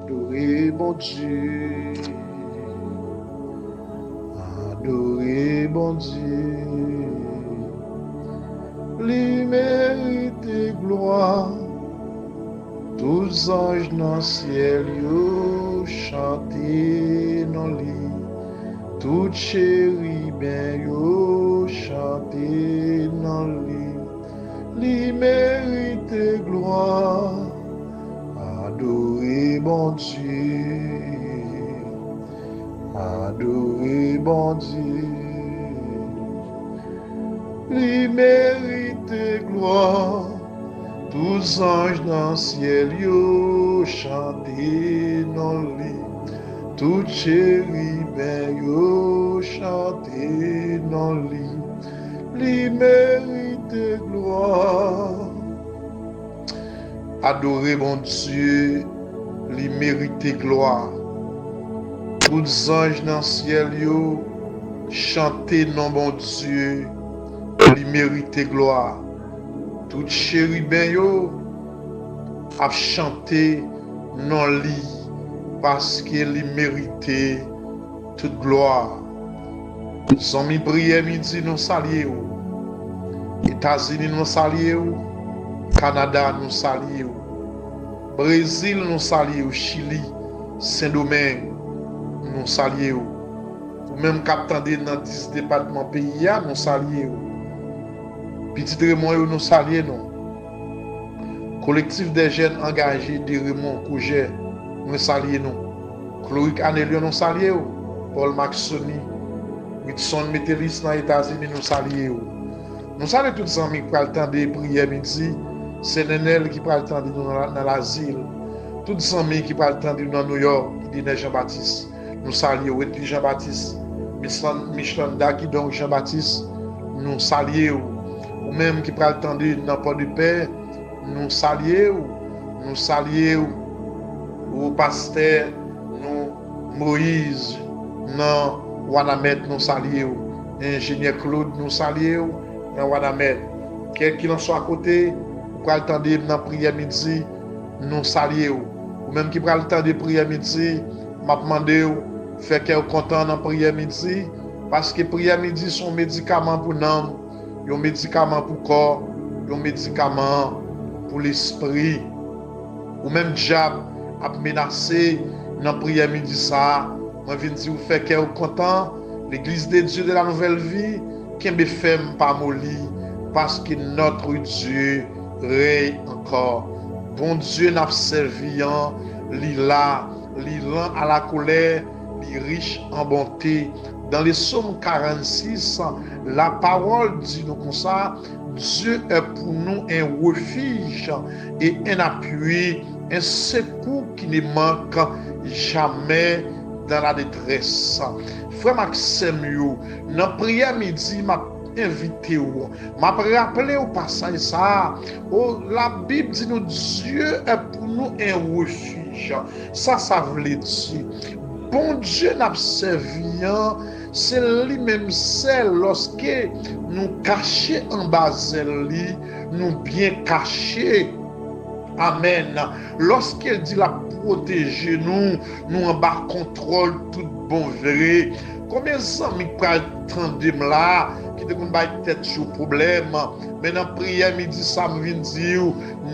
Adorez mon Dieu. Adorez mon Dieu. Lui mérite gloire. Tous anges dans le ciel yo chanté dans lui. Tout chérubin yo chanté dans lui. Lui mérite gloire. Adorez mon Dieu. Adorez mon Dieu. Lui mérite gloire. Tous anges dans le ciel yo chanté dans lui. Tout chérubin yo chanté dans lui. Lui mérite gloire. Adorez mon Dieu, lui mérite gloire. Tous anges dans le ciel yo chanté dans mon Dieu, lui mérite gloire. Tout chérubin yo a chanté non li parce qu'il mérite toute gloire. Zami prière midi nous saluons. États-Unis nous saluons. Canada nous saluons. Brésil nous saluons. Chili, Saint-Domingue nous saluons. Ou même capitaine dans 10 départements pays nous saluons. Petit Raymond nous saluons. Collectif des jeunes engagés de Raymond Couget nous saluons. Chloé Anelio nous saluons. Paul Maxoni, Whitson Metelis dans les États-Unis nous saluons. Nous saluons tous les amis qui prennent le temps de prier midi. C'est Nenel qui prend le temps de nous dans l'asile. Tous les amis qui prennent le temps de nous dans New York, qui disent Jean-Baptiste. Nous saluons Wetley Jean-Baptiste. Michelanda qui donc Jean-Baptiste. Nous saluons. Ou même qui prend le temps de nous dans Port-de-Paix. Nous saluons. Nous saluons. Au pasteur, nous Moïse, non Wanamet, nous saluons. Ingénieur Claude, nous saluons. Dans Wanamet. Quel qu'il en soit à côté, pour le temps de dans prière midi, nous saluons. Ou même qui prend le temps de prière midi, m'a demandé faire qu'elle content dans prière midi parce que prière midi sont médicaments pour l'âme, un médicament pour le corps, un médicament pour l'esprit. Ou même diable a menacé dans prière midi ça, moi viens dire faire qu'elle content, l'église de Dieu de la nouvelle vie qui me fait pas molli parce que notre Dieu règne encore. Bon Dieu n'a servi lila à la colère, li riche en bonté. Dans les psaumes 46, la parole dit nous comme ça, Dieu est pour nous un refuge et un appui, un secours qui ne manque jamais dans la détresse. Frère Maxime, dans prière midi, m'a invité ou m'a rappelé au passage ça. Oh, la Bible dit nous Dieu est pour nous un refuge. Ça veut dire bon Dieu n'a servi, c'est lui-même seul lorsque nous cachons en bas de lui, nous bien cachés. Amen. Lorsqu'il dit la protéger nous en bas contrôle tout bon vrai. Combien d'amis prennent tandem là, qui te connaissent tête sur problème, mais dans prière midi, ça me vient dire,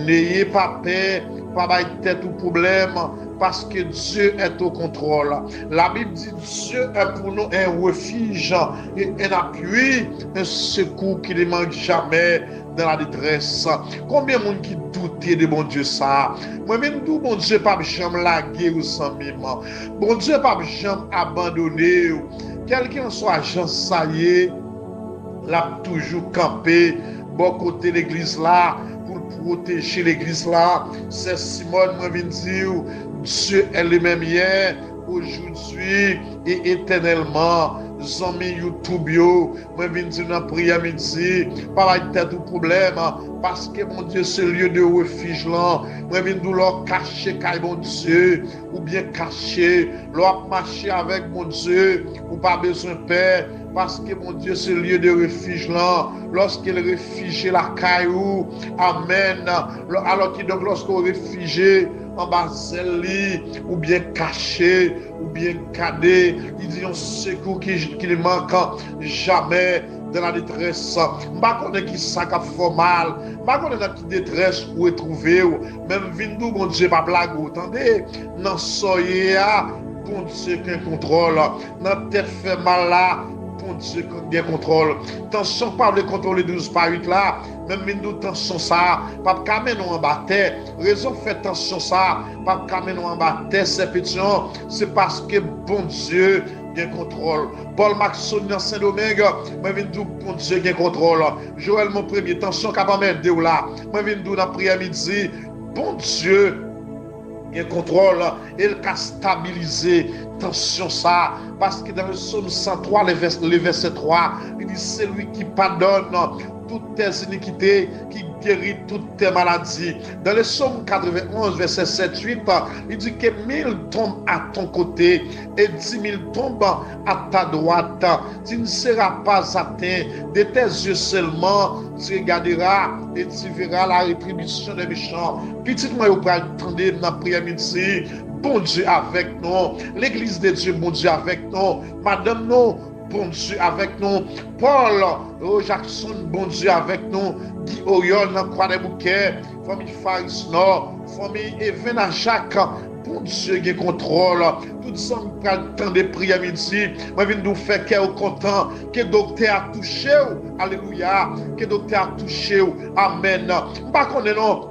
n'ayez pas peur, pas tête au problème, parce que Dieu est au contrôle. La Bible dit, Dieu est pour nous un refuge, et un appui, un secours qui ne manque jamais dans la détresse. Combien de monde qui doutait de bon Dieu ça? Moi-même, tout bon Dieu pas jamais laguer ou sans même. Bon Dieu pas jamais abandonné. Quelqu'un soit Jean Saillé, l'a toujours campé, bon côté l'église là, pour protéger l'église là. C'est Simone, moi, viens dire, Dieu est le même hier, aujourd'hui et éternellement. Zami YouTube yo, moi viens dire dans prière midi, pas la tête au problème, parce que mon Dieu c'est lieu de refuge là. Moi viens nous leur cacher caille mon Dieu, ou bien cacher, leur marcher avec mon Dieu, ou pas besoin de peur, parce que mon Dieu c'est lieu de refuge là. Lorsqu'il réfugie la caillou, amen. Alors que donc lorsqu'on réfugie en bas zèle, ou bien caché, ou bien cadé. Il dit un secours qui ne manque jamais dans la détresse. Je connais qui ça qui fait mal. Je connais dans qui détresse où est trouvé. Même Vindou, bon Dieu, pas blague. Attendez, dans soyez bon Dieu qui contrôle. Dans tête fait mal là, bon Dieu qui contrôle. Tension pas le contrôler 12 par 8 là. Même Vindou, tension ça, pas camé nous en bas terre. Raison fait tension ça, pas camé nous en bas terre, c'est parce que bon Dieu bien contrôle. Paul Maxon dans Saint-Domingue, moi viens dire bon Dieu bien contrôle. Joël mon premier tension capable m'aider là. Moi viens dire dans prière midi, bon Dieu bien contrôle, il a stabilisé tension ça parce que dans le psaume 103 le verset 3, il dit c'est lui qui pardonne toutes tes iniquités, qui guérit toutes tes maladies. Dans le psaume 91 verset 7-8, il dit que 1000 tombent à ton côté et 10 000 tombent à ta droite. Tu ne seras pas atteint de tes yeux seulement, tu regarderas et tu verras la rétribution des méchants. Petit moi, vous pouvez attendre dans la prière midi. Bon Dieu avec nous. L'église de Dieu, bon Dieu avec nous. Madame nous, bon Dieu avec nous. Paul Jackson, bon Dieu avec nous. Guy Oriol, dans Croix des Bouquets. Famille Faris Nord. Famille Evena Jacques. Bon Dieu qui contrôle. Tout ça, nous prenons des prières midi. Moi, je viens nous faire cœur content. Que le docteur a touché. Alléluia. Que le docteur a touché. Amen. Je ne sais pas non.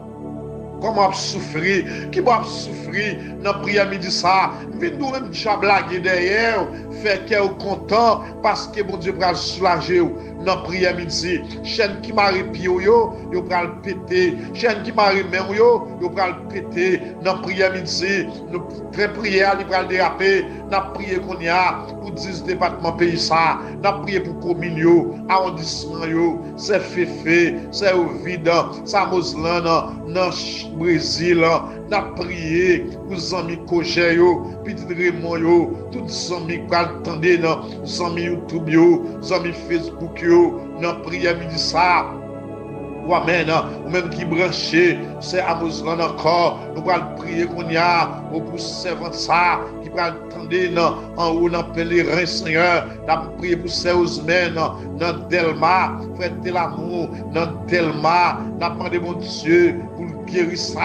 Comment souffrir, qui va souffrir dans la prière midi ça, vite nous même déjà blaguer derrière, faire qu'elle content parce que bon Dieu va soulager dans la prière midi. Chaîne qui marie pio yo va le péter, chaîne qui marie mère yo va le péter dans la prière midi. Nous très prière il va le déraper, n'a prié qu'on y a pour 10 départements pays ça, n'a prié pour commune yo, arrondissement yo, c'est Féfé, c'est Ovide, c'est Moslan dans Brésil, n'a prié pour les amis Kogé, petit Raymond, tous les amis qui attendent, les amis YouTube, les amis Facebook, n'a prié midi ça. Ou amen, ou même qui branché, c'est Amoslan encore, nous allons prier qu'on y a, au pour servant ça, qui va attendre en haut dans pèlerin Seigneur, nous allons prier pour ces Osmen, dans Delma, frère de l'amour, dans Delma, nous allons demander mon Dieu, pour guérir ça,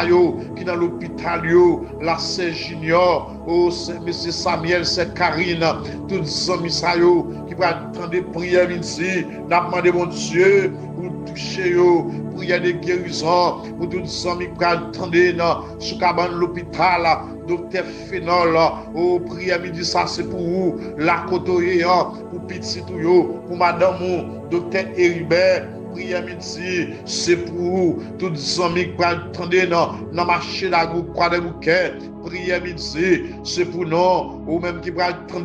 qui dans l'hôpital, la c'est Junior, oh, c'est M. Samuel, c'est Karine, tous les amis ça, qui va attendre prier midi, nous allons demander mon Dieu, pour toucher pour y a des guérisons, pour tous les amis qui attendent sous cabane l'hôpital, docteur Phénol, au prière midi, ça c'est pour vous, la côtoyer, pour petit tout, pour madame, docteur Héribert, prière midi, c'est pour vous, tous les amis qui attendent dans marché la groupe Croix des Bouquets, prière midi, c'est pour nous, ou même qui attendent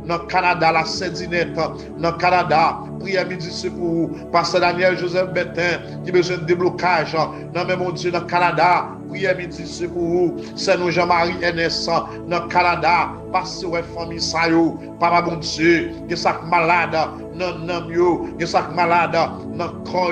dans le Canada, la Saint-Dinette, dans le Canada, prière midi, c'est pour vous, pasteur Daniel Joseph Bertin, qui a besoin de déblocage, dans même mon Dieu, dans le Canada, prière midi, c'est pour vous, c'est nous Jean-Marie NS, dans le Canada, pasteur ouais, famille Sayo, papa bon Dieu, qui est malade, dans Namio, qui est malade, dans le corps,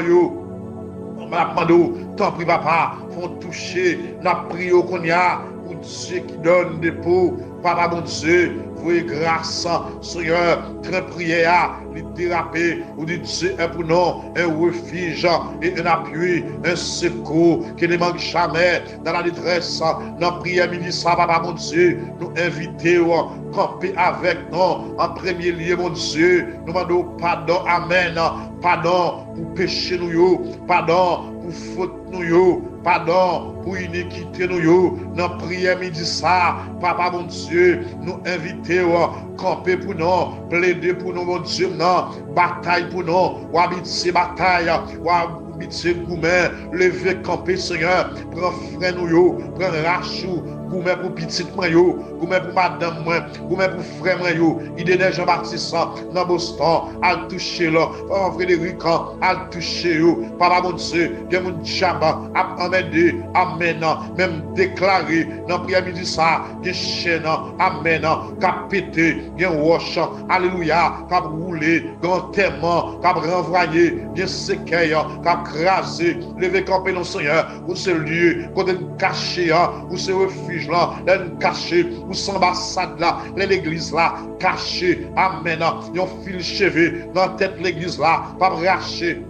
tant pis papa, font toucher, n'a prié qu'on y a, pour Dieu qui donne des pots, papa bon Dieu, voyez grâce, Seigneur, très prière, les thérapies, ou dit Dieu est pour nous un refuge et un appui, un secours qui ne manque jamais dans la détresse, dans la prière midi, ça, papa mon Dieu, nous invitons à camper avec nous, en premier lieu, mon Dieu, nous demandons pardon, amen, pardon pour péché nous, pardon pour faute nous, pardon pour iniquité nous, dans prière midi ça, papa mon Dieu, nous invitons à camper pour nous, plaider pour nous, mon Dieu, non, bataille pour nous, ou habiter bataille, ou habiter gourmet, lever camper Seigneur, prends frère nous, prends rachou, gourmet pour petit moi, gourmet pour madame moi, gourmet pour frère moi, idée de Jean-Baptiste dans Boston, à toucher là, Frédéric, à toucher papa mon Dieu, que mon Jamba, à amener, amen, même déclarer, dans prière midi ça, que chaîne, amen, qu'a pété, bien roche, alléluia, qu'a roulé, grand témoin, qu'a renvoyé, bien séquelle, qu'a craser, lever camper non Seigneur, où ce lieu, côté caché, où ce refuge là, caché, où cette ambassade là, l'église là, caché, amen, yon fil cheveux dans la tête l'église là, pas racher.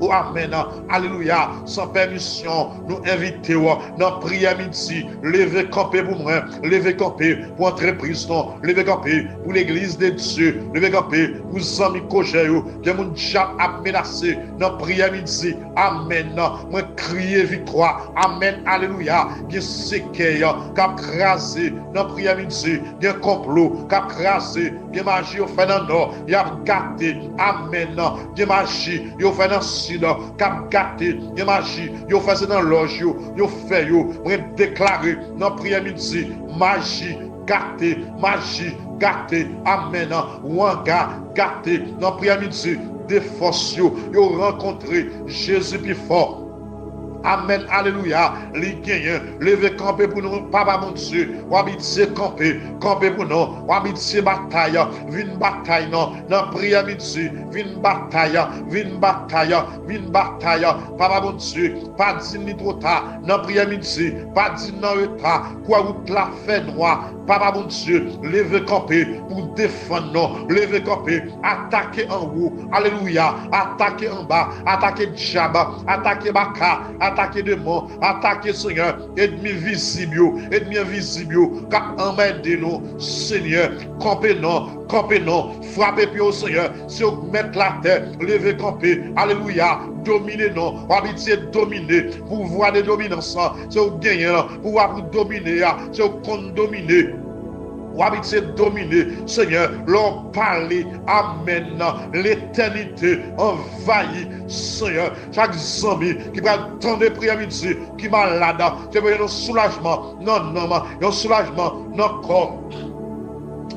Oh amen, alléluia, sans permission, nous invitons dans prière midi, lever camper pour moi, lever camper pour entreprise, lever camper pour l'église de Dieu, lever camper pour les amis Kojéo, que mon diable a menacé dans prière midi, amen, moi crier victoire, amen, alléluia, que séquelles, qu'a crasé dans prière midi, que complot, qu'a crasé, que magie au fait dans nord, y a gâté, amen, que magie, yo fait dans cap gâté, y magie, yo fait dans loge yo fait yo, déclarer dans prière midi, magie gâté, amen, wanga gâté, dans prière midi, des forces yo rencontré Jésus plus fort. Amen, alléluia, les gagnants, lever camper pour nous, papa mon Dieu, ou habiter camper pour nous, ou habiter bataille, vine bataille, non, dans prière midi, vine bataille, papa mon Dieu, pas dit ni trop tard, dans prière midi, pas dit non retard, quoi route la fait noir, papa mon Dieu, lever camper pour défendre, non, lever camper, attaquer en haut, alléluia, attaquer en bas, attaquer Djaba, attaquer Baka, attaquer démons, attaquer Seigneur, ennemi visible, ennemi invisible, car emmène nous, Seigneur, campez non, frappez puis au Seigneur, si vous mettez la terre, levez camper, alléluia, dominez non, habiter dominer, pouvoir de dominance, si vous gagnez, pouvoir vous dominer, si vous comptez dominer. Ou habiter dominer, Seigneur, leur parler, amen, l'éternité envahit, Seigneur, chaque zombie qui va attendre prière midi, qui est malade, c'est pour un soulagement, un soulagement, non corps.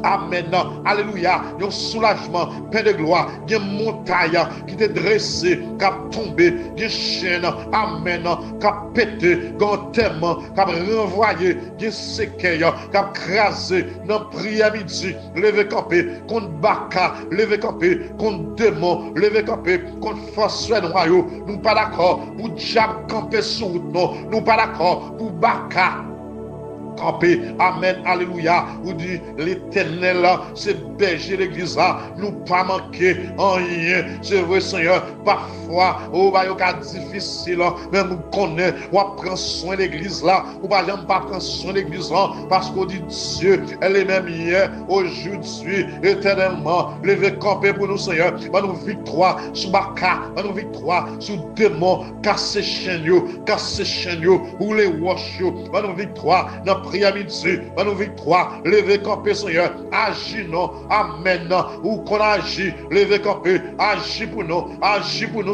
Amen, alléluia, un soulagement, paix de gloire, il y a une montagne qui t'est dressée, qui a tombé, il y a une chaîne, amen, qui a pété, qui a tellement, qui a renvoyé, il y a une séquelle, qui a crasé, dans prière midi, levé campé, contre Baka, levé campé, contre démon, levé campé, contre force noyau, nous pas d'accord, pour diable camper sur nous, nous pas d'accord, pour Baka. Campé, amen, alléluia, ou dit l'éternel, c'est berger l'église là, nous pas manquer en rien, c'est vrai Seigneur, parfois, bah difficile, mais nous connaissons, on prend soin de l'église là, ou pas jamais pas prendre soin de l'église là, parce qu'on dit Dieu, elle est même hier, aujourd'hui, éternellement, levé camper pour nous Seigneur, nous victoire sur Baka, nous victoire sur démon, casser chaîne, ou les wash, nous victoire dans prière midi, nous victoire, lever camper Seigneur, agis non, amen, ou qu'on agit, lever camper, agis pour nous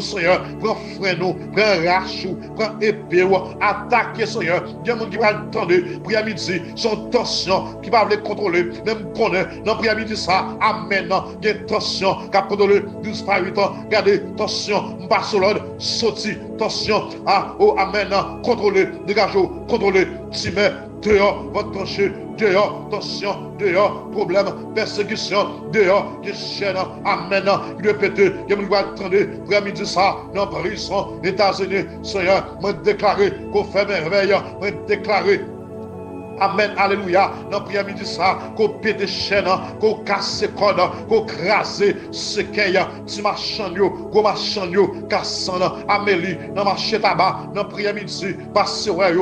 Seigneur, prends frein nous, prends rachou, prends épée, attaquer Seigneur, il y a des gens qui va attendre, prière midi, son tension, qui va les contrôler, même connaît, dans prière midi ça, amen, il y a tension, qui a contrôlé 12 par 8 ans, regardez, tension, passe l'ordre, sorti, tension, amen, contrôler, dégagez, contrôler, timé, dehors, votre tranché, dehors, tension, dehors, problème, persécution, dehors, qui chaîne, amen, qui répète, qui me doit attendre, pour midi ça, dans prison, États-Unis, Seigneur, me déclarer qu'on fait merveille, me déclarer. Amen, alléluia. Dans prière midi ça, qu'on pète des chaînes, qu'on casse les cordes, qu'on crase ce qu'il y a, si machin yo, qu'on machin yo, cassant, Amélie, dans marché tabac, dans prière midi, passe amis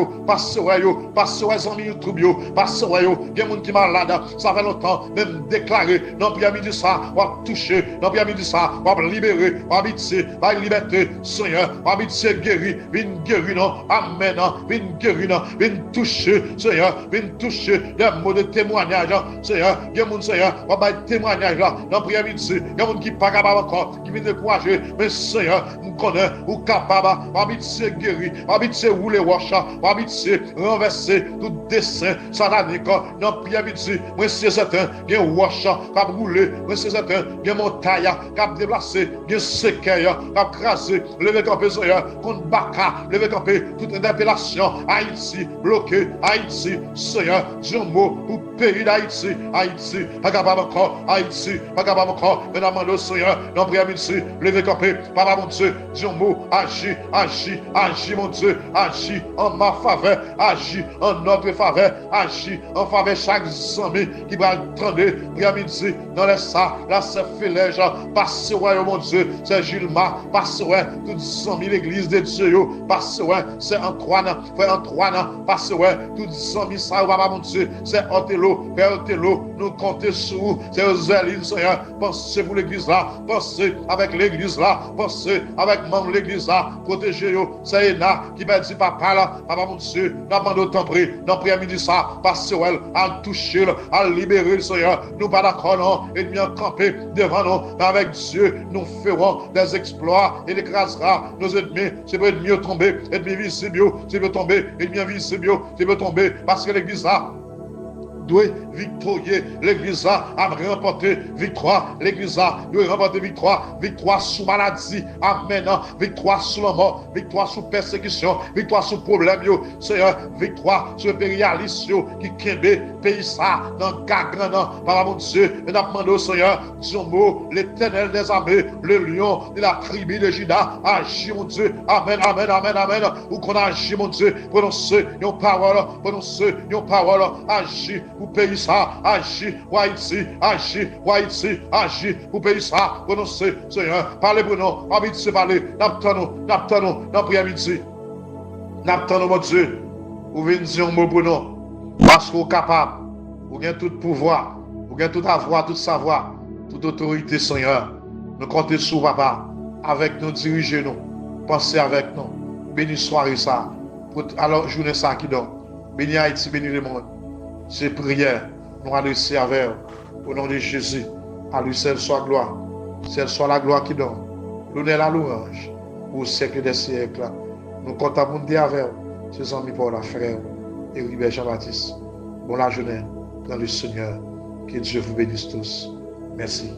YouTube yo, passe yo, il y a des gens qui malade, ça fait longtemps, même déclaré, dans prière midi ça, on va toucher, dans prière midi ça, on va libérer, on va habiter, par liberté, Seigneur, on va habiter guéri, vin guéri, non, amen, vin guéri, non, vin toucher, Seigneur, vin toucher des mots de témoignage, Seigneur, il y a des gens, Seigneur, on va témoignage là, dans prière midi, il y a des gens qui ne sont pas capables encore, qui viennent décourager, mais Seigneur, nous connaissons, ou capable, on va habiter guéri, on va habiter rouler wash, on va habiter renverser tout dessin satanique, dans prière midi, moi c'est certain, il y a un wash qui a roulé, moi c'est certain, il y a une montagne qui a déplacé, il y a un séquelle qui a crasé, levé campé, Seigneur, contre Baka, levé campé, toute interpellation, Haïti, bloqué, Haïti, Seigneur, dis un mot pour le pays d'Haïti. Haïti, pas capable encore. Haïti, pas capable encore. Mais demandons, Seigneur, dans la prière, levez campé. Papa, mon Dieu, dis un mot. Agis, agis, agis, mon Dieu. Agis en ma faveur. Agis en notre faveur. Agis en faveur de chaque ami qui va attendre. Prière midi, dans les ça, là, c'est Félège. Passe, ouais, mon Dieu. C'est Gilma. Passe, ouais, tous amis l'église de Dieu. Passe, ouais, c'est Antoine. Frère Antoine. Passe, ouais, tous amis ça, papa, mon Dieu. C'est Othello. Père Othello. Nous comptons sur vous. C'est Oséline, Seigneur. Pensez pour l'église là. Pensez avec l'église là. Pensez avec membre de l'église là. Protégez-vous. C'est Ena qui m'a dit papa là. Papa, mon Dieu. Nous demandons tant prix. Dans prière midi ça. Passez, ouais, à toucher, à libérer, Seigneur. Nous pas d'accord, non. Et bien camper devant nous. Mais avec Dieu, nous ferons des exploits et écrasera nos ennemis. C'est pour être mieux tomber. Ennemis visibles. C'est pour tomber. Ennemis invisibles. C'est pour tomber. Parce que l'église là doit victorieux. L'église a remporté victoire. L'église a remporté victoire. Victoire sous maladie. Amen. Victoire sous la mort. Victoire sous persécution. Victoire sous problème. Seigneur, victoire sur impérialiste qui kembe pays ça dans le grand. Par mon Dieu, et nous demandons au Seigneur, disons mot, l'éternel des armées, le lion de la tribu de Juda, agis mon Dieu. Amen, amen, amen, amen. Ou qu'on agit mon Dieu. Prononcez une parole. Prononcez une parole. Agis pour pays ça, agis pour Haïti, agis pour Haïti, agis pour pays ça, prononcez, Seigneur, parlez pour nous, habitez, parlez, n'attendons, dans prière midi, n'attendons, mon Dieu, vous venez dire un mot pour nous, parce que vous êtes capable, vous avez tout pouvoir, vous avez tout avoir, tout savoir, toute autorité, Seigneur, nous comptons sur papa, avec nous, dirigez-nous, pensez avec nous, bénis soirée ça, alors journée ça qui donne, bénis Haïti, bénis le monde. Ces prières, nous adressons avec au nom de Jésus. À lui seul soit gloire. Seul soit la gloire qui donne. L'honneur la louange. Au siècle des siècles. Nous comptons dire avec ses amis pour la frère. Et Ribert Jean-Baptiste. Bon la journée dans le Seigneur. Que Dieu vous bénisse tous. Merci.